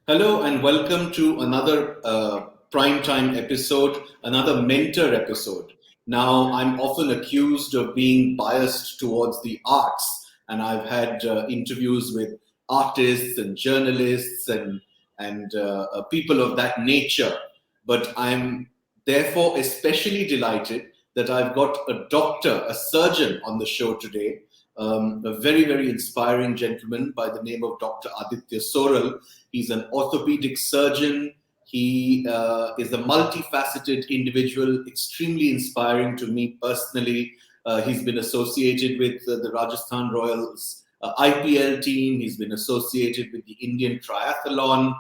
Hello and welcome to another primetime episode, another mentor episode. Now, I'm often accused of being biased towards the arts, and I've had interviews with artists and journalists and people of that nature. But I'm therefore especially delighted that I've got a doctor, a surgeon on the show today, a very, very inspiring gentleman by the name of Dr. Aditya Soral. He's an orthopedic surgeon. He is a multifaceted individual, extremely inspiring to me personally. He's been associated with the Rajasthan Royals IPL team. He's been associated with the Indian triathlon.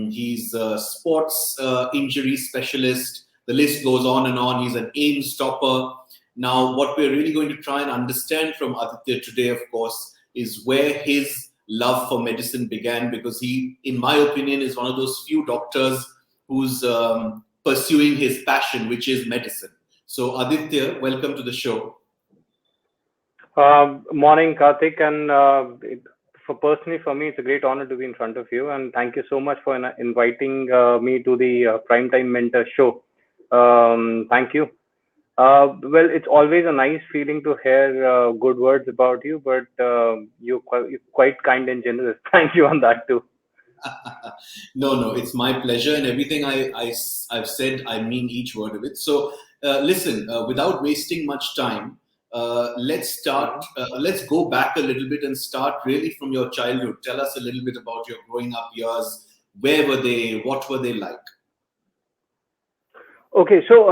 He's a sports injury specialist. The list goes on and on. He's an aims topper. Now, what we're really going to try and understand from Aditya today, of course, is where his love for medicine began, because he, in my opinion, is one of those few doctors who's pursuing his passion, which is medicine. So, Aditya, welcome to the show. Morning, Karthik, and for me, it's a great honor to be in front of you, and thank you so much for inviting me to the Primetime Mentor show. Thank you. Well, it's always a nice feeling to hear good words about you, but you're quite kind and generous. Thank you on that too. No, it's my pleasure, and everything I've said, I mean each word of it. So, listen, without wasting much time, let's start. Let's go back a little bit and start really from your childhood. Tell us a little bit about your growing up years. Where were they? What were they like? Okay, so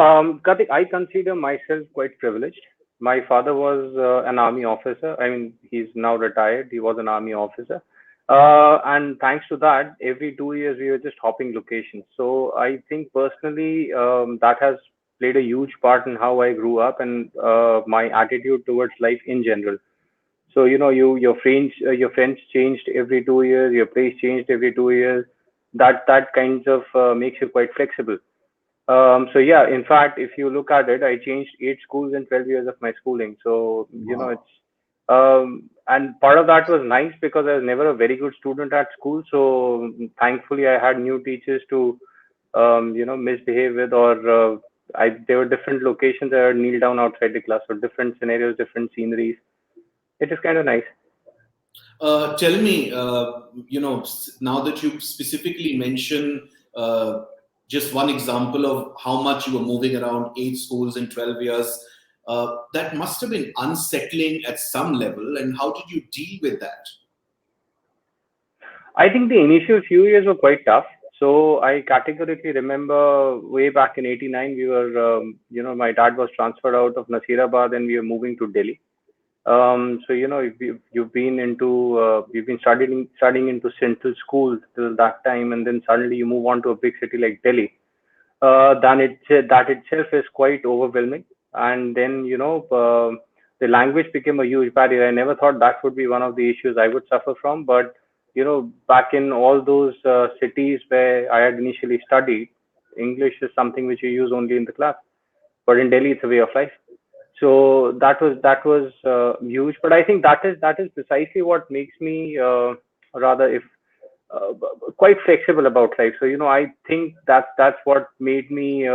Karthik, I consider myself quite privileged. My father was an army officer. I mean, he's now retired. He was an army officer. And thanks to that, every 2 years we were just hopping locations. So I think personally that has played a huge part in how I grew up and my attitude towards life in general. So your friends changed every 2 years, your place changed every 2 years. That kinds of makes you quite flexible. So yeah, in fact, if you look at it, I changed 8 schools in 12 years of my schooling. So Wow. it's and part of that was nice because I was never a very good student at school. So thankfully, I had new teachers to misbehave with, or I there were different locations I would kneel down outside the class, or different scenarios, different sceneries. It is kind of nice. Tell me, now that you specifically mention just one example of how much you were moving around 8 schools in 12 years, that must have been unsettling at some level. And how did you deal with that? I think the initial few years were quite tough. So I categorically remember way back in '89, we were, my dad was transferred out of Nasirabad and we were moving to Delhi. So if you've been studying into central school till that time, and then suddenly you move on to a big city like Delhi. Then that itself is quite overwhelming. And then the language became a huge barrier. I never thought that would be one of the issues I would suffer from, but back in all those cities where I had initially studied, English is something which you use only in the class, but in Delhi it's a way of life. So that was huge. But I think that is precisely what makes me rather if quite flexible about life. So I think that's what made me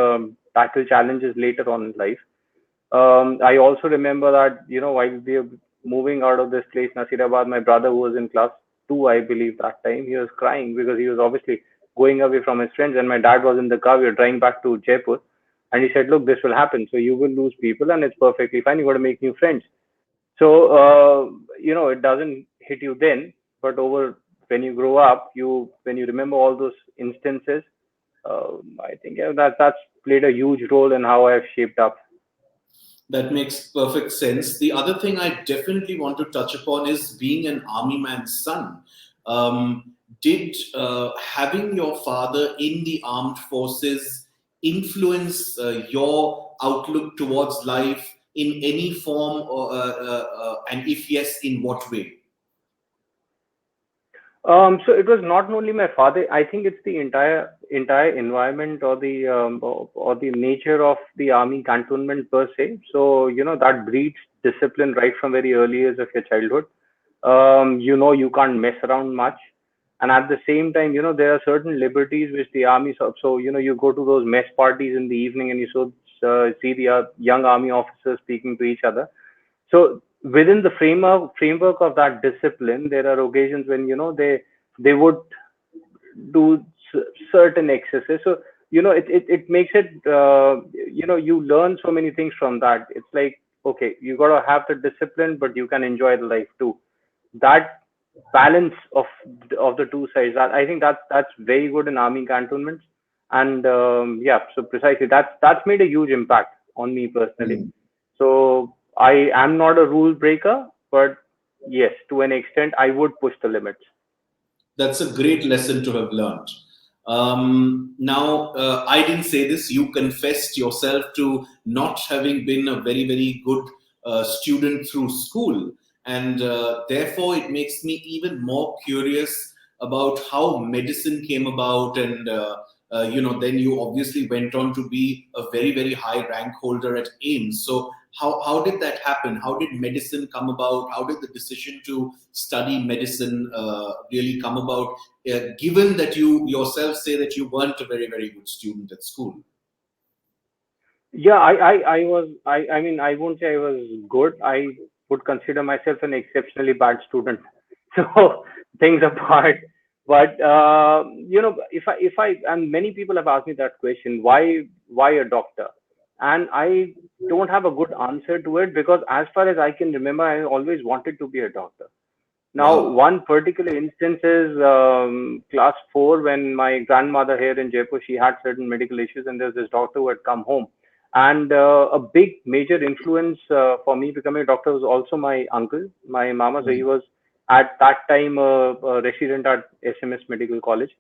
tackle challenges later on in life. I also remember that while we were moving out of this place, Nasirabad, my brother who was in class two, I believe that time, he was crying because he was obviously going away from his friends, and my dad was in the car. We were driving back to Jaipur, and he said, "Look, this will happen. So you will lose people, and it's perfectly fine. You got to make new friends." So it doesn't hit you then, but over when you grow up, when you remember all those instances, I think that's played a huge role in how I've shaped up. That makes perfect sense. The other thing I definitely want to touch upon is being an army man's son. Did having your father in the armed forces influence your outlook towards life in any form, and if yes, in what way? So it was not only my father. I think it's the entire environment, or the nature of the army cantonment per se. So that breeds discipline right from very early years of your childhood. You can't mess around much, And at the same time, there are certain liberties which the army, so you go to those mess parties in the evening and you see the young army officers speaking to each other. So within the framework of that discipline, there are occasions when they would do certain excesses. So it makes it, you learn so many things from that. It's like, okay, you got to have the discipline, but you can enjoy the life too. That balance of the two sides, I think that's very good in army cantonments. And yeah, so precisely that's made a huge impact on me personally. So I am not a rule breaker, but yes, to an extent I would push the limits. That's a great lesson to have learned. Now, I didn't say this. You confessed yourself to not having been a very, very good student through school. And therefore, it makes me even more curious about how medicine came about. And, then you obviously went on to be a very, very high rank holder at aiims. So, how did that happen? How did medicine come about? How did the decision to study medicine really come about, given that you yourself say that you weren't a very, very good student at school? Yeah, I was, I mean, I won't say I was good. I would consider myself an exceptionally bad student. So things apart, but and many people have asked me that question, why a doctor? And I don't have a good answer to it, because as far as I can remember, I always wanted to be a doctor. Now, Wow. one particular instance is class four, when my grandmother here in Jaipur, she had certain medical issues, and there's this doctor who had come home. And a big major influence for me becoming a doctor was also my uncle, my mama. So he was at that time a resident at SMS Medical College.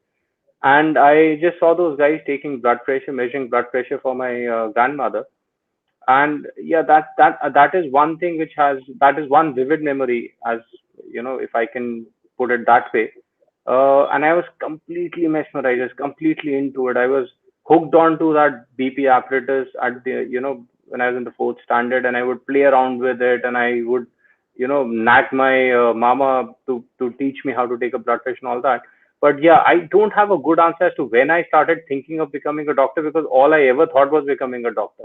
And I just saw those guys taking blood pressure, measuring blood pressure for my grandmother. And yeah, that is one thing that is one vivid memory, as if I can put it that way. And I was completely mesmerized, I was completely into it. I was hooked on to that BP apparatus at the when I was in the fourth standard, and I would play around with it, and I would nag my mama to teach me how to take a blood pressure and all that. But yeah, I don't have a good answer as to when I started thinking of becoming a doctor, because all I ever thought was becoming a doctor,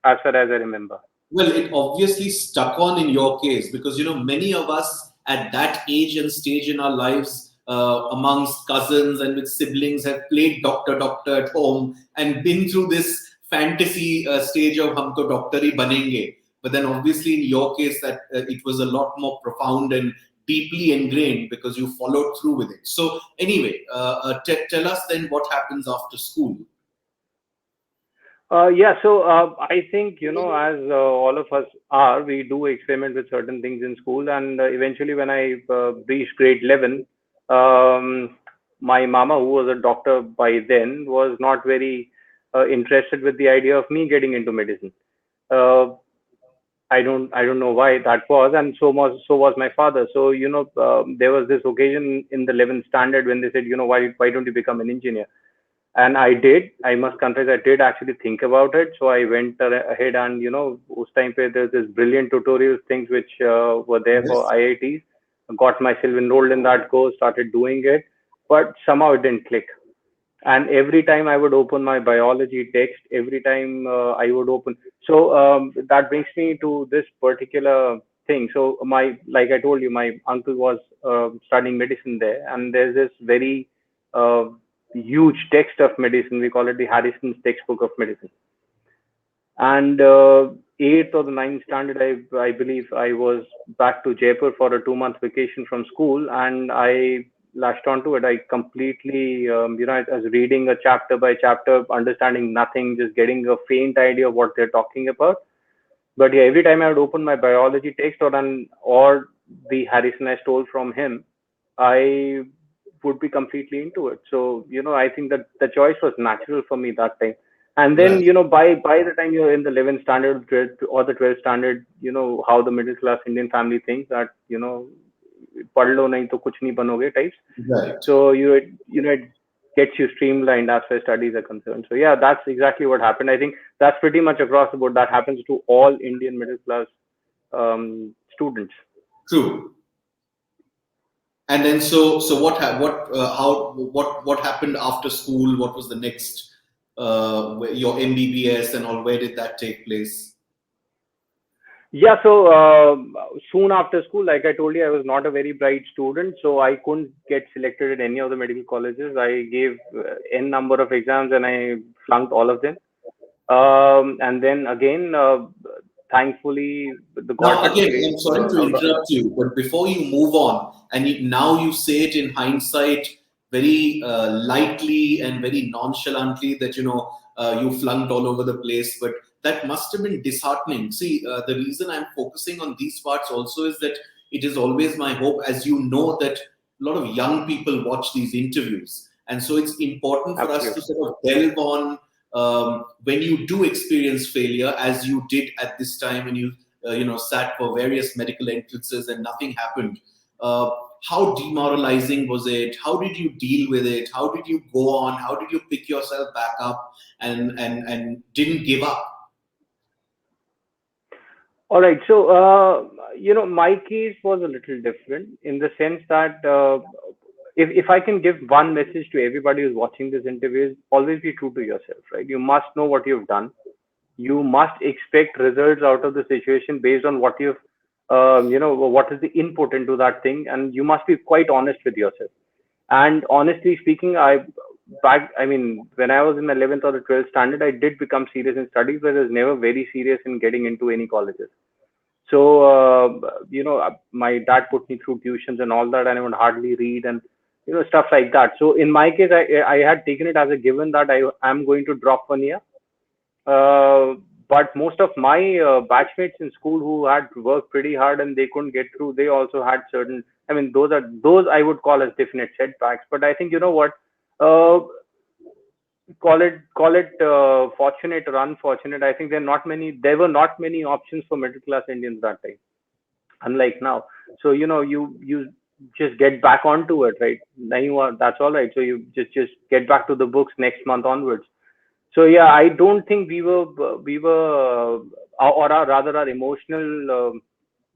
as far as I remember. Well, it obviously stuck on in your case because many of us at that age and stage in our lives, amongst cousins and with siblings, have played doctor, doctor at home and been through this fantasy stage of "hum to doctor hi banenge." But then, obviously, in your case, that it was a lot more profound and deeply ingrained because you followed through with it. So, anyway, tell us then what happens after school. Yeah, so I think, as all of us are, we do experiment with certain things in school. And eventually, when I reached grade 11, um, my mama, who was a doctor by then, was not very interested with the idea of me getting into medicine. Uh, I don't know why that was, and so was my father. So there was this occasion in the 11th standard when they said, why don't you become an engineer? And I did. I must confess, I did actually think about it. So I went ahead, and उस time पे there's this brilliant tutorial things which were there for Yes. IITs. Got myself enrolled in that course, started doing it, but somehow it didn't click. And every time I would open my biology text, every time I would open. So that brings me to this particular thing. So like I told you, my uncle was studying medicine there, and there's this very uh, huge text of medicine. We call it the Harrison's textbook of medicine. And eighth or the ninth standard, I believe, I was back to Jaipur for a 2 month vacation from school, and I latched onto it. I completely, I was reading a chapter by chapter, understanding nothing, just getting a faint idea of what they're talking about. But yeah, every time I would open my biology text, or the Harrison I stole from him, I would be completely into it. So I think that the choice was natural for me that time. And then Right. by the time you're in the 11th standard, 12th, or the 12th standard, how the middle class Indian family thinks that पढ़ लो नहीं तो कुछ नहीं बनोगे types. Right. So it gets you streamlined as far as studies are concerned. So yeah, that's exactly what happened. I think that's pretty much across the board. That happens to all Indian middle class students. True. And then so what happened after school? What was the next your MBBS and all? Where did that take place? Yeah, so soon after school, like I told you, I was not a very bright student, so I couldn't get selected in any of the medical colleges. I gave n number of exams and I flunked all of them. And then again, thankfully, the God Now, had again, placed. I'm sorry to interrupt you, but before you move on, and now you say it in hindsight very lightly and very nonchalantly that you flunked all over the place, but that must have been disheartening. See, the reason I'm focusing on these parts also is that it is always my hope, as you know, that a lot of young people watch these interviews, and so it's important for us to Absolutely. sort of delve on when you do experience failure, as you did at this time, and you sat for various medical entrances and nothing happened. Uh, how demoralizing was it? How did you deal with it? How did you go on? How did you pick yourself back up and didn't give up? All right. So, my case was a little different in the sense that if I can give one message to everybody who's watching this interview, is always be true to yourself, right? You must know what you've done. You must expect results out of the situation based on what you've, what is the input into that thing, and you must be quite honest with yourself. And honestly speaking, I mean, when I was in 11th or the 12th standard, I did become serious in studies, but I was never very serious in getting into any colleges. So, my dad put me through tuitions and all that, and I would hardly read and, stuff like that. So, in my case, I had taken it as a given that I am going to drop 1 year. Uh, but most of my batchmates in school who had worked pretty hard and they couldn't get through, they also had certain. I mean, those I would call as definite setbacks. But I think you know what, uh, call it fortunate or unfortunate. I think there were not many options for middle class Indians that time, unlike now. So you just get back onto it, right? Now that's all right. So you just get back to the books next month onwards. So yeah, I don't think or rather our emotional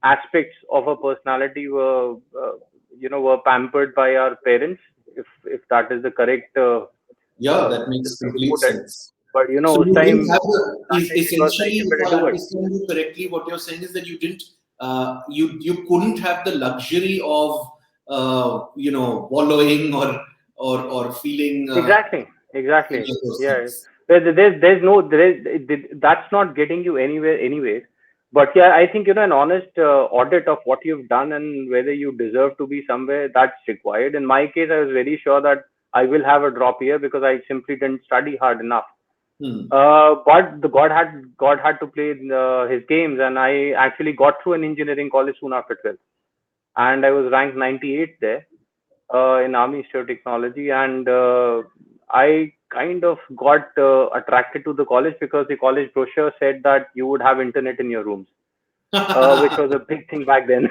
aspects of our personality were pampered by our parents, if that is the correct Yeah, that makes way to complete put it. sense. But So uस you didn't time have that time it was like essentially, you if better I do it. understand you correctly, what you're saying is that you didn't, you couldn't have the luxury of, wallowing or feeling Exactly, any exactly. of those Yeah, things. there's no that's not getting you anywhere anyways. But yeah, I think an honest audit of what you've done and whether you deserve to be somewhere, that's required. In my case, I was very sure that I will have a drop year because I simply didn't study hard enough. Hmm. But the God had to play his games, and I actually got through an engineering college soon after 12th, and I was ranked 98 there in Army Institute of Technology, and I kind of got attracted to the college because the college brochure said that you would have internet in your rooms, which was a big thing back then.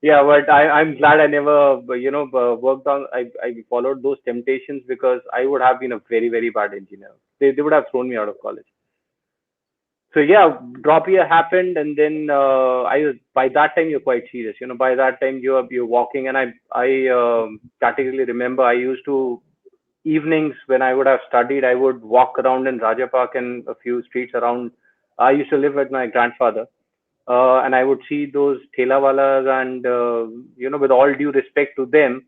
Yeah, but I'm glad I never, worked on. I followed those temptations because I would have been a very, very bad engineer. They would have thrown me out of college. So yeah, drop year happened, and then I was by that time you're quite serious. By that time you're walking, and I categorically remember I used to evenings when I would have studied, I would walk around in Raja Park and a few streets around. I used to live with my grandfather, and I would see those thelawalas, and with all due respect to them,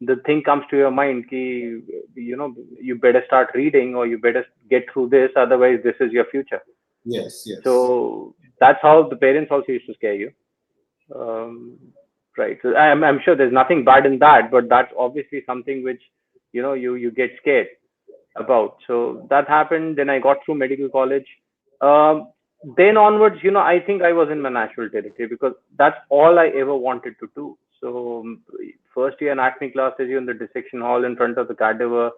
the thing comes to your mind, ki, you better start reading or you better get through this, otherwise this is your future. Yes, yes. So that's how the parents also used to scare you. Um, right. So I'm sure there's nothing bad in that, but that's obviously something which, you get scared about. So that happened. Then I got through medical college. Um, then onwards, I think I was in my natural territory because that's all I ever wanted to do. So first year anatomy classes, you in the dissection hall in front of the cadaver.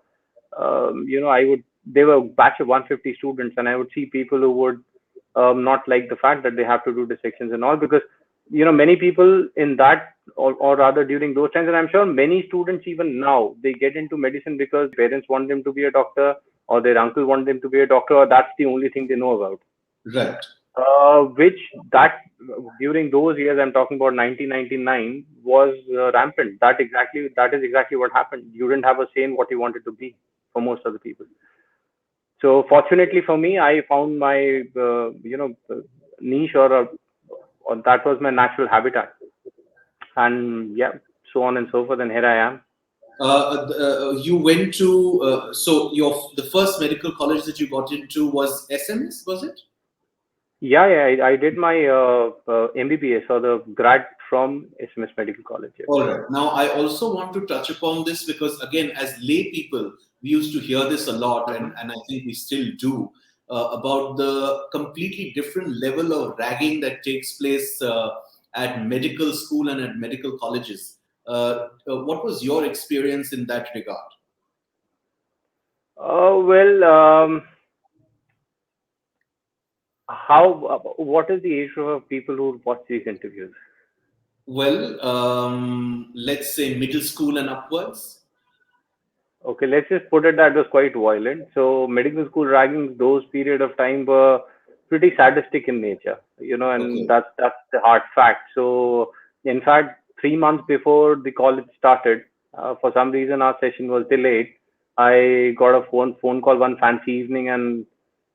I would, they were a batch of 150 students, and I would see people who would not like the fact that they have to do dissections and all because many people in that or rather during those times, and I'm sure many students even now they get into medicine because their parents want them to be a doctor or their uncle want them to be a doctor, or that's the only thing they know about. Right. which that during those years, I'm talking about 1999, was rampant. That is exactly what happened. You didn't have a say in what you wanted to be for most of the people. So fortunately for me, I found my niche, or that was my natural habitat, and yeah, so on and so forth. And here I am. You went to so your the first medical college that you got into was SMS, was it? Yeah, yeah, I did my MBBS, or the grad from SMS Medical College. Yes. All right. Now, I also want to touch upon this because, again, as lay people, we used to hear this a lot, Mm-hmm. and I think we still do, about the completely different level of ragging that takes place at medical school and at medical colleges. What was your experience in that regard? Well, what is the age of people who watch these interviews? Well, let's say middle school and upwards. Okay, let's just put it that was quite violent. So medical school ragging, those period of time were pretty sadistic in nature, and Okay. that's the hard fact. So in fact, 3 months before the college started, for some reason our session was delayed. I got a phone call one fancy evening, and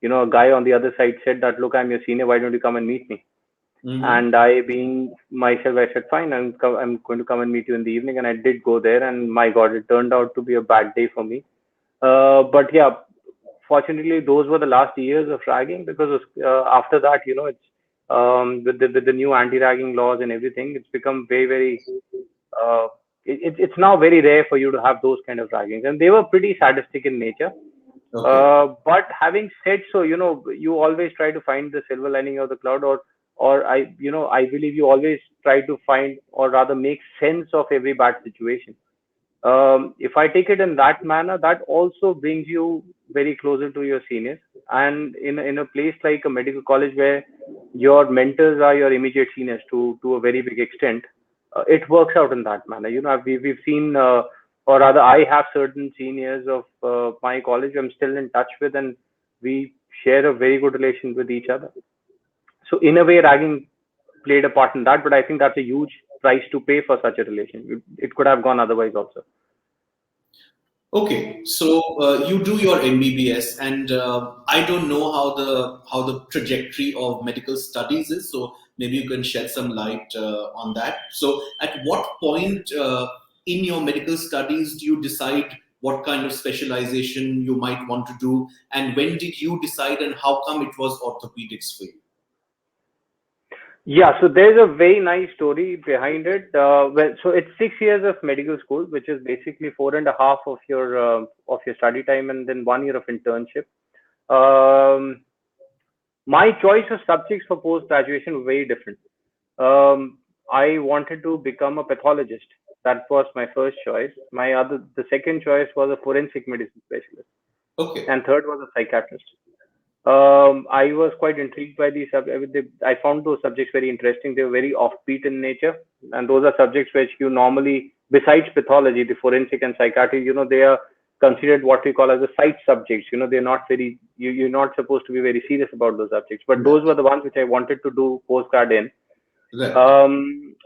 a guy on the other side said that, look, I'm your senior. Why don't you come and meet me? Mm-hmm. And I, being myself, I said, fine, I'm going to come and meet you in the evening. And I did go there, and my God, it turned out to be a bad day for me. But yeah, fortunately, those were the last years of ragging, because after that, it's with the new anti-ragging laws and everything, it's become very, very. Uh, it's now very rare for you to have those kind of raggings, and they were pretty sadistic in nature. Okay. But having said so, you always try to find the silver lining of the cloud, I believe you always try to find, or rather make sense of every bad situation. If I take it in that manner, that also brings you very closer to your seniors. And in a place like a medical college, where your mentors are your immediate seniors to a very big extent, it works out in that manner. We've seen, or rather, I have certain seniors of my college I'm still in touch with, and we share a very good relation with each other. So in a way, ragging played a part in that, but I think that's a huge price to pay for such a relation. It could have gone otherwise also. Okay, so you do your MBBS, and I don't know how the trajectory of medical studies is. So maybe you can shed some light on that. So, at what point in your medical studies do you decide what kind of specialization you might want to do, and when did you decide, and how come it was orthopedics for you? Yeah, so there's a very nice story behind it. Well, so it's 6 years of medical school, which is basically four and a half of your study time, and then 1 year of internship. Um, my choice of subjects for post graduation were very different. I wanted to become a pathologist. That was my first choice. The second choice was a forensic medicine specialist, Okay. and third was a psychiatrist. I was quite intrigued by these subjects. I found those subjects very interesting. They were very offbeat in nature, and those are subjects which you normally, besides pathology, the forensic and psychiatry, they are considered what we call as a side subjects. They're not very. You're not supposed to be very serious about those subjects. But those were the ones which I wanted to do postgrad in. Right. Um,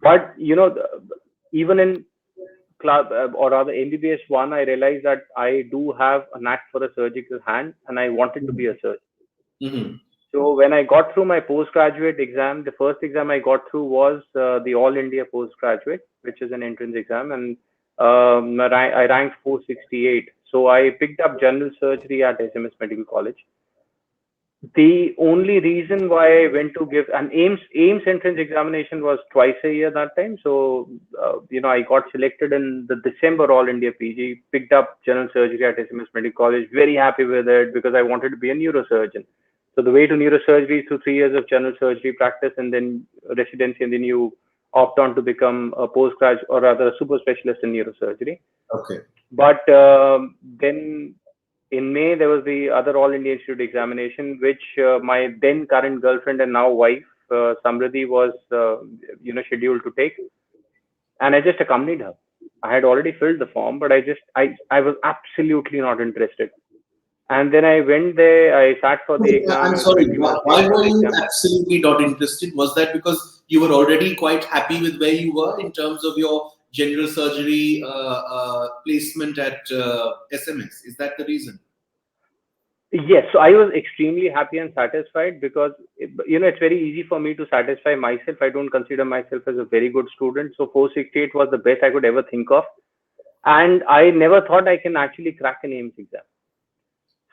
but even in class, or rather MBBS one, I realized that I do have a knack for a surgical hand, and I wanted to be a surgeon. Mm-hmm. So when I got through my postgraduate exam, the first exam I got through was the All India Postgraduate, which is an entrance exam, and I ranked 468. So I picked up general surgery at SMS Medical College. The only reason why I went to give an AIIMS entrance examination was twice a year that time. So I got selected in the December All India PG, picked up general surgery at SMS Medical College. Very happy with it because I wanted to be a neurosurgeon. So the way to neurosurgery is through 3 years of general surgery practice and then residency, and then you opt on to become a postgraduate, or rather a super specialist in neurosurgery. Okay. But then in May, there was the other All India Institute examination, which my then current girlfriend and now wife, Samriddhi, was scheduled to take, and I just accompanied her. I had already filled the form, but I was absolutely not interested. And then I went there. I sat for the exam. I'm I was sorry. pretty much Why clear for were the you exam. absolutely not interested? Was that because you were already quite happy with where you were in terms of your general surgery placement at SMS? Is that the reason? Yes, so I was extremely happy and satisfied because it's very easy for me to satisfy myself. I don't consider myself as a very good student, so 468 was the best I could ever think of, and I never thought I can actually crack an AIMS exam.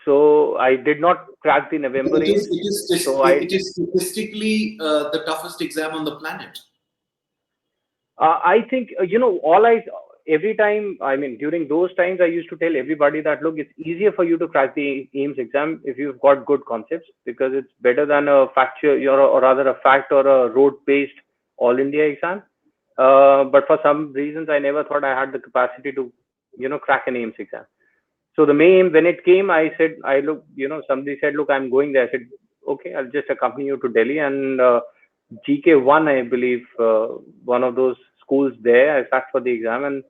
So I did not crack the But November AIMS. So it is statistically the toughest exam on the planet. I think all I every time, I mean, during those times I used to tell everybody that look, it's easier for you to crack the AIMS exam if you've got good concepts, because it's better than a factual or rather a fact or a road based all India exam. But for some reasons I never thought I had the capacity to crack an AIMS exam. So the May aim, when it came, I said, I look, somebody said, look, I'm going there. I said, okay, I'll just accompany you to Delhi. And GK1, I believe, one of those schools there, I sat for the exam and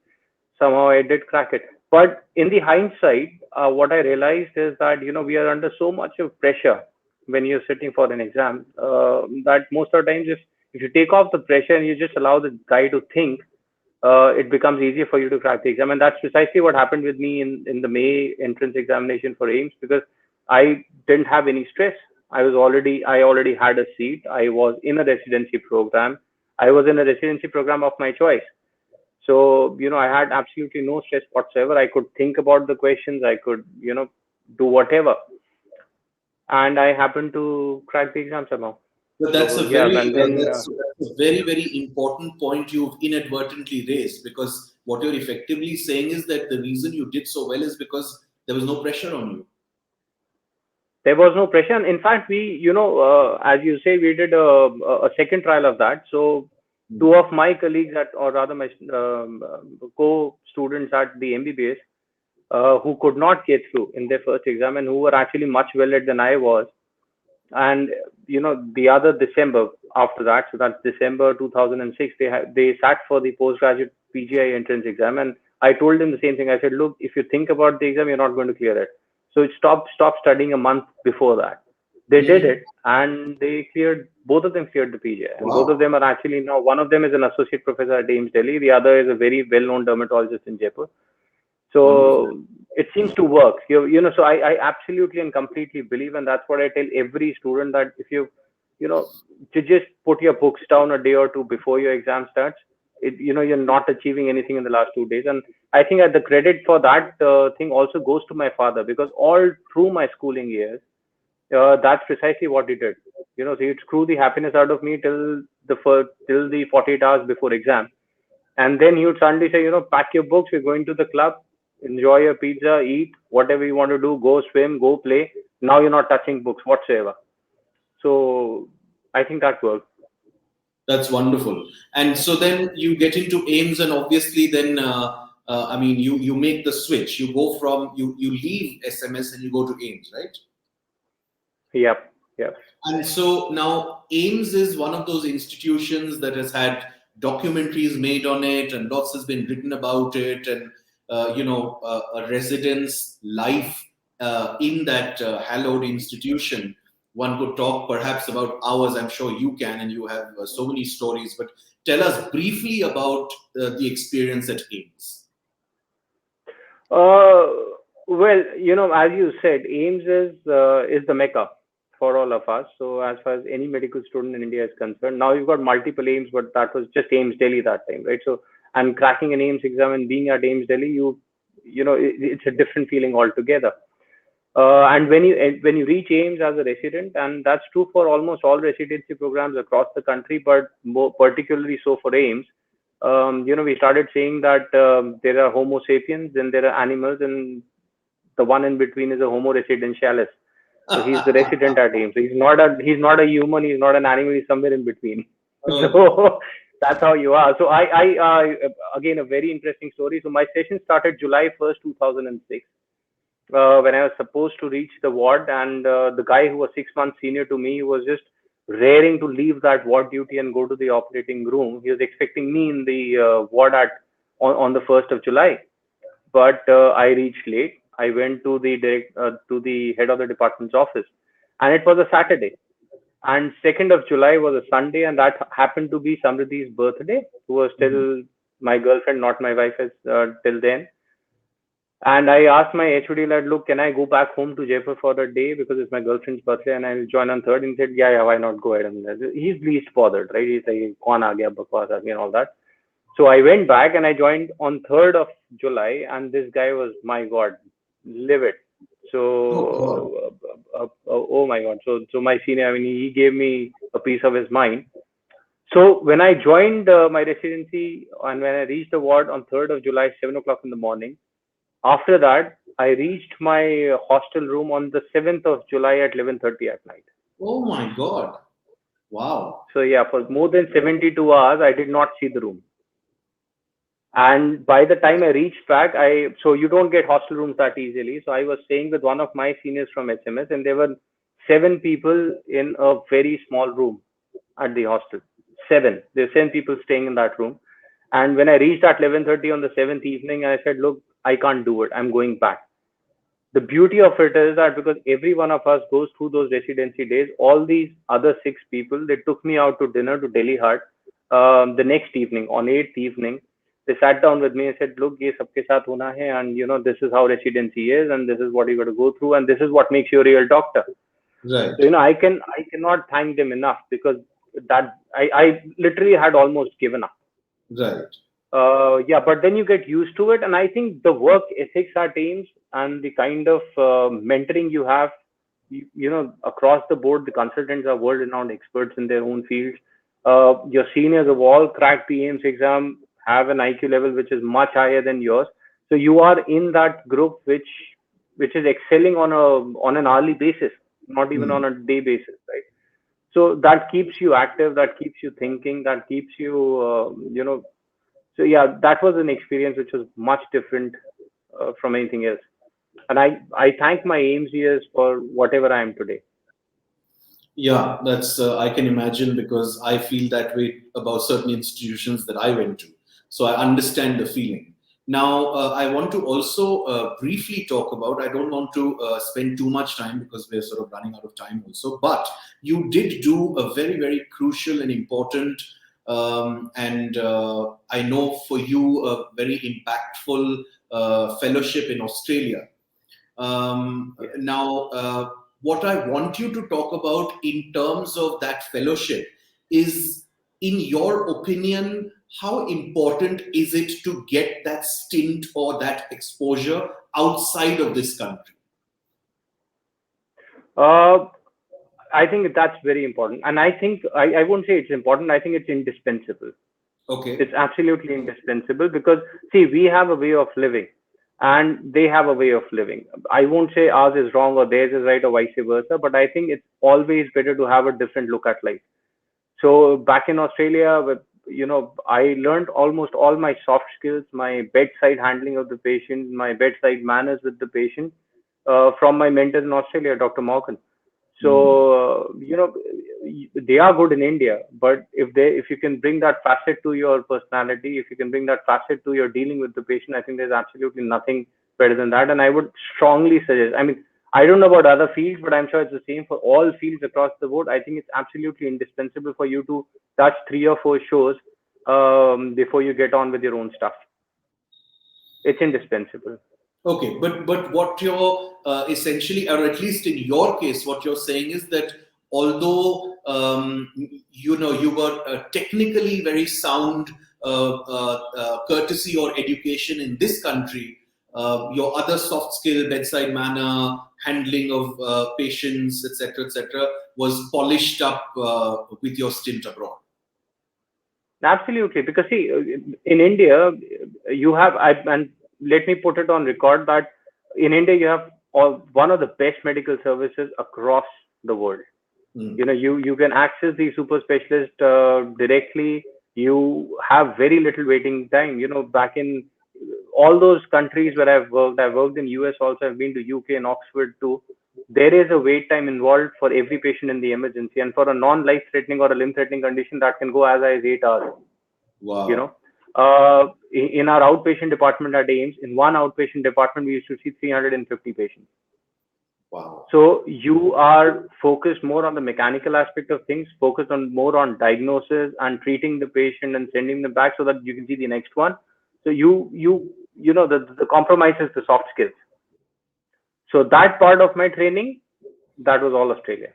somehow I did crack it. But in the hindsight, what I realized is that, we are under so much of pressure when you're sitting for an exam, that most of the times, if you take off the pressure and you just allow the guy to think, it becomes easier for you to crack the exam. And that's precisely what happened with me in the May entrance examination for AIMS, because I didn't have any stress. I already had a seat. I was in a residency program. I was in a residency program of my choice. So, I had absolutely no stress whatsoever. I could think about the questions. I could, do whatever. And I happened to crack the exam somehow. But that's So, a yeah. And then, that's a very very important point you've inadvertently raised, because what you're effectively saying is that the reason you did so well is because there was no pressure on you. there was no pressure. And in fact, as you say, we did a second trial of that. So two of my colleagues or rather my co-students at the MBBS, who could not get through in their first exam and who were actually much well than I was. And the other December after that, so that's December 2006, they sat for the postgraduate PGI entrance exam, and I told them the same thing. I said, look, if you think about the exam, you're not going to clear it. So stop studying a month before that. They did Mm. it, and they cleared. Both of them cleared the PGI, and both of Wow, them are actually now. One of them is an associate professor at AIIMS Delhi. The other is a very well-known dermatologist in Jaipur. wonderful. So it seems to work. So I absolutely and completely believe, and that's what I tell every student, that if you know, to just put your books down a day or two before your exam starts, you're not achieving anything in the last 2 days. And I think that the credit for that thing also goes to my father, because all through my schooling years, that's precisely what he did. So he'd screw the happiness out of me till the 48 hours before exam, and then he would suddenly say, pack your books, we're going to the club, enjoy your pizza, eat whatever you want to do, go swim, go play. Now you're not touching books whatsoever. So I think that worked. That's wonderful. And so then you get into AIMS, and obviously then I mean you make the switch. You go from you leave SMS and you go to AIMS, right? Yep. Yep. And so now AIMS is one of those institutions that has had documentaries made on it, and lots has been written about it, and a resident's life in that hallowed institution. One could talk perhaps about hours. I'm sure you can, and you have so many stories. But tell us briefly about the experience at AIMS. Uh, well, as you said, AIIMS is the mecca for all of us. So as far as any medical student in India is concerned, now you've got multiple AIIMS, but that was just AIIMS Delhi that time, right? So, and cracking an AIIMS exam and being at AIIMS Delhi, it's a different feeling altogether. And when you reach AIIMS as a resident, and that's true for almost all residency programs across the country, but more particularly so for AIIMS, we started saying that there are Homo sapiens, then there are animals, and the one in between is a Homo residentialis. So he's the resident at AIIMS. So he's not a human, he's not an animal, he's somewhere in between. Oh, So that's how you are. So again, a very interesting story. So my session started July 1st, 2006, when I was supposed to reach the ward, and the guy who was 6 months senior to me was just raring to leave that ward duty and go to the operating room. He was expecting me in the ward on the 1st of July, but I reached late. I went to the head of the department's office, and it was a Saturday. And 2nd of July was a Sunday, and that happened to be Samrithi's birthday, who was Mhm. still my girlfriend, not my wife, as till then. And I asked my HOD lad, look, can I go back home to Jaipur for a day because it's my girlfriend's birthday and I'll join on third? And he said, yeah, why not go ahead? And he's least bothered, right? He's like, kaun aa gaya, bakwas aa gaya, and all that. So I went back and I joined on 3rd of July, and this guy was, my God, livid. Oh God. So, oh my God. So my senior, I mean, he gave me a piece of his mind. So when I joined my residency and when I reached the ward on 3rd of July, 7 o'clock in the morning, after that, I reached my hostel room on the 7th of July at 11:30 at night. Oh my God. Wow. So yeah, for more than 72 hours, I did not see the room. And by the time I reached back, so you don't get hostel rooms that easily. So I was staying with one of my seniors from HMS, and there were 7 people in a very small room at the hostel. Seven. There were 7 people staying in that room. And when I reached at 11:30 on the seventh evening, I said, "Look, I can't do it. I'm going back." The beauty of it is that because every one of us goes through those residency days, all these other 6 people, they took me out to dinner to Delhi Heart the next evening, on 8th evening. They sat down with me and said, look, ye sabke saath hona hai, and this is how residency is, and this is what you got to go through, and this is what makes you a real doctor. Right. So, I cannot thank them enough because that I literally had almost given up. Right. Yeah, but then you get used to it, and I think the work ethics at aims and the kind of mentoring you have, across the board, the consultants are world-renowned experts in their own fields. Your seniors have all cracked the aims exam, have an IQ level which is much higher than yours, so you are in that group which is excelling on an hourly basis, not even Hmm. on a day basis, right? So that keeps you active, that keeps you thinking, that keeps you, so yeah, that was an experience which was much different from anything else. And I thank my aims years for whatever I am today. Yeah, that's I can imagine because I feel that way about certain institutions that I went to. So I understand the feeling. Now, I want to also briefly talk about. I don't want to spend too much time because we're sort of running out of time also. But you did do a very, very crucial and important, and I know for you a very impactful fellowship in Australia. Now, what I want you to talk about in terms of that fellowship is, in your opinion, how important is it to get that stint or that exposure outside of this country? Uh, I think that's very important. And I think I won't say it's important, I think it's indispensable. It's Okay. absolutely indispensable because, see, we have a way of living and they have a way of living. I won't say ours is wrong or theirs is right or vice versa, but I think it's always better to have a different look at life. So back in Australia, I learned almost all my soft skills, my bedside handling of the patient, my bedside manners with the patient, from my mentors in Australia, Dr. Morgan. Hmm. So they are good in India, but if you can bring that facet to your personality, if you can bring that facet to your dealing with the patient, I think there's absolutely nothing better than that. And I would strongly suggest. I mean, I don't know about other fields, but I'm sure it's the same for all fields across the board. I think it's absolutely indispensable for you to touch 3 or 4 shows before you get on with your own stuff. It's indispensable. Okay, but what you're essentially, or at least in your case, what you're saying is that although you were technically very sound, courtesy or education in this country, your other soft skill, bedside manner, handling of patients, etc., was polished up with your stint abroad. Absolutely, because see, in India, and let me put it on record that in India you have one of the best medical services across the world. Mm. You can access the super specialist directly. You have very little waiting time. Back in all those countries where I've worked in US also. I've been to UK and Oxford too. There is a wait time involved for every patient in the emergency, and for a non-life threatening or a limb threatening condition, that can go as high as 8 hours. you know Wow. uh, in our outpatient department at aiims, in one outpatient department we used to see 350 patients. Wow. So you are focused more on the mechanical aspect of things, focused on more on diagnosis and treating the patient and sending them back so that you can see the next one. So the compromise is the soft skills. So that part of my training, that was all Australia.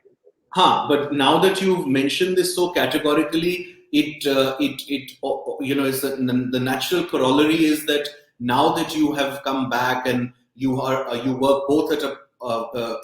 But now that you've mentioned this so categorically, is the natural corollary is that now that you have come back and you work both at a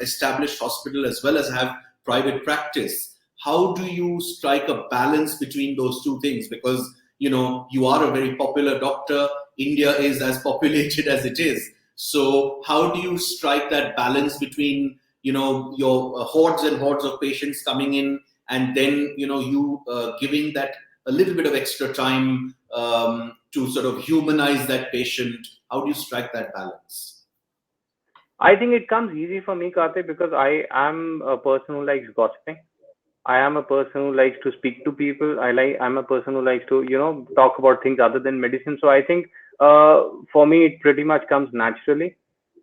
established hospital as well as have private practice, how do you strike a balance between those two things? Because you are a very popular doctor. India is as populated as it is. So how do you strike that balance between your hordes and hordes of patients coming in, and then you giving that a little bit of extra time to sort of humanize that patient? How do you strike that balance? I think it comes easy for me, Karthik, because I am a person who likes gossiping. I am a person who likes to speak to people. I'm a person who likes to talk about things other than medicine. So I think for me it pretty much comes naturally.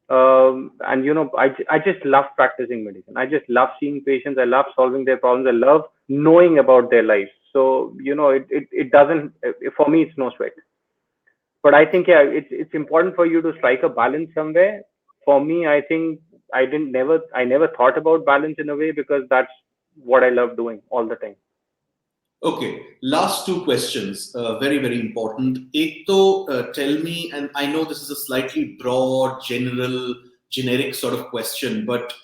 And I just love practicing medicine. I just love seeing patients. I love solving their problems. I love knowing about their lives. So it doesn't, for me it's no sweat. But I think it's important for you to strike a balance somewhere. For me, I think I never thought about balance in a way, because that's what I love doing all the time. Okay, last two questions, very, very important. Ek to, tell me, and I know this is a slightly broad, generic sort of question, but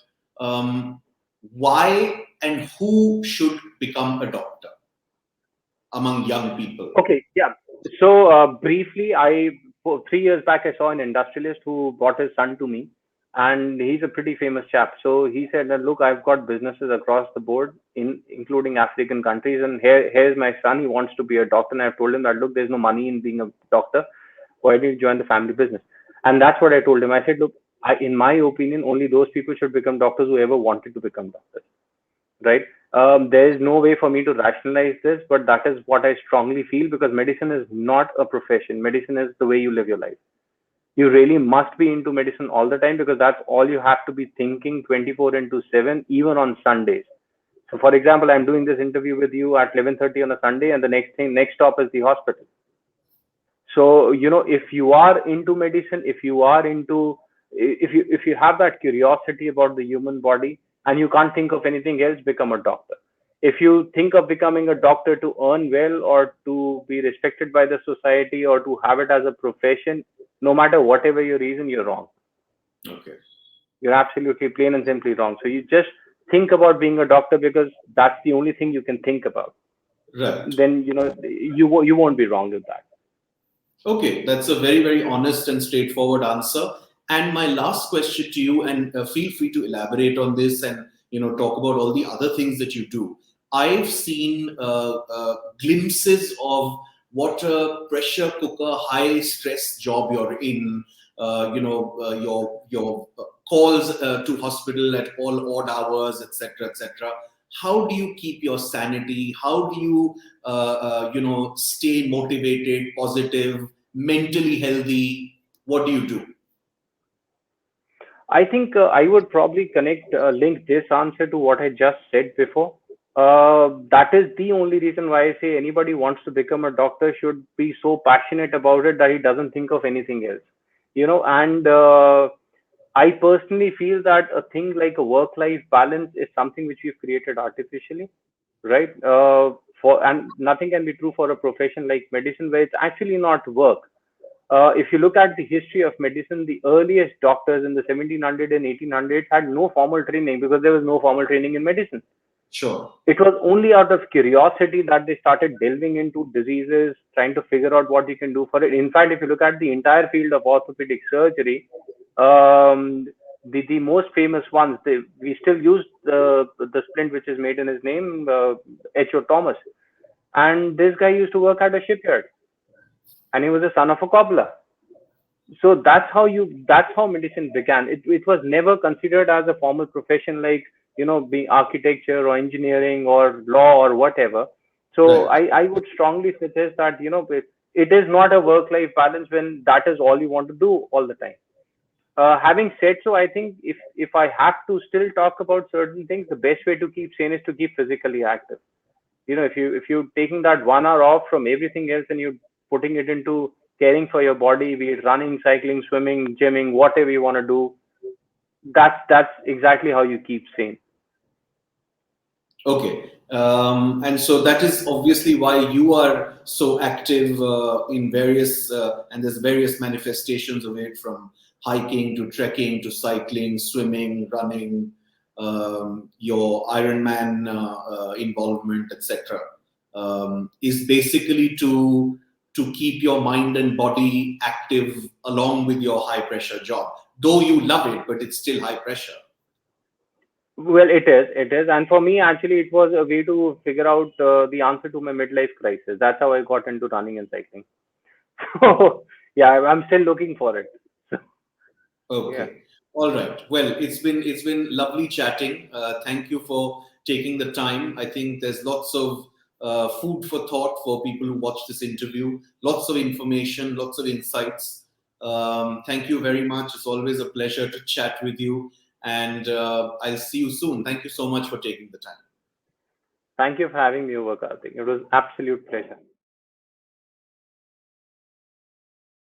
why and who should become a doctor among young people? Okay, yeah. So briefly, 3 years back, I saw an industrialist who brought his son to me, and he's a pretty famous chap. So he said that, look, I've got businesses across the board, including African countries, and here's my son. He wants to be a doctor, and I've told him that, look, there's no money in being a doctor. Why don't you join the family business? And that's what I told him. I said, look, in my opinion, only those people should become doctors who ever wanted to become doctors, right? There is no way for me to rationalize this, but that is what I strongly feel, because medicine is not a profession. Medicine is the way you live your life. You really must be into medicine all the time, because that's all you have to be thinking 24/7, even on Sundays. So, for example, I'm doing this interview with you at 11:30 on a Sunday, and the next stop is the hospital. So, if you are into medicine, if you have that curiosity about the human body and you can't think of anything else, become a doctor. If you think of becoming a doctor to earn well or to be respected by the society or to have it as a profession, no matter whatever your reason, you're wrong. Okay. You're absolutely plain and simply wrong. So you just think about being a doctor because that's the only thing you can think about. Right. Then, you won't be wrong with that. Okay, that's a very, very honest and straightforward answer. And my last question to you, and feel free to elaborate on this and talk about all the other things that you do. I've seen glimpses of what a pressure cooker, high stress job you're in. Your calls to hospital at all odd hours, etc., etc. How do you keep your sanity? How do you stay motivated, positive, mentally healthy? What do you do? I think I would probably link this answer to what I just said before. That is the only reason why I say anybody who wants to become a doctor should be so passionate about it that he doesn't think of anything else. And I personally feel that a thing like a work-life balance is something which we've created artificially, right? And nothing can be true for a profession like medicine, where it's actually not work. If you look at the history of medicine, the earliest doctors in the 1700s and 1800s had no formal training, because there was no formal training in medicine. Sure. It was only out of curiosity that they started delving into diseases, trying to figure out what you can do for it. In fact, if you look at the entire field of orthopedic surgery, the most famous ones, we still use the splint which is made in his name, H.O. Thomas. And this guy used to work at a shipyard, and he was the son of a cobbler. So that's how medicine began. It was never considered as a formal profession like being architecture or engineering or law or whatever. So Right. I would strongly suggest that it is not a work-life balance when that is all you want to do all the time. Having said so, I think if I have to still talk about certain things, the best way to keep sane is to keep physically active. If you taking that 1 hour off from everything else and you putting it into caring for your body, be it running, cycling, swimming, gymming, whatever you want to do, that's exactly how you keep sane. Okay. And so that is obviously why you are so active in various, and there's various manifestations of it, from hiking to trekking to cycling, swimming, running, your Ironman involvement, etc. Is basically to keep your mind and body active along with your high pressure job. Though you love it, but it's still high pressure. Well, it is, and for me, actually, it was a way to figure out the answer to my midlife crisis. That's how I got into running and cycling. So, yeah, I'm still looking for it. So, yeah, Okay. All right. Well, it's been lovely chatting. Thank you for taking the time. I think there's lots of food for thought for people who watch this interview. Lots of information, lots of insights. Thank you very much. It's always a pleasure to chat with you, and I'll see you soon. Thank you so much for taking the time. thank you for having me over, Karthik. It was absolute pleasure.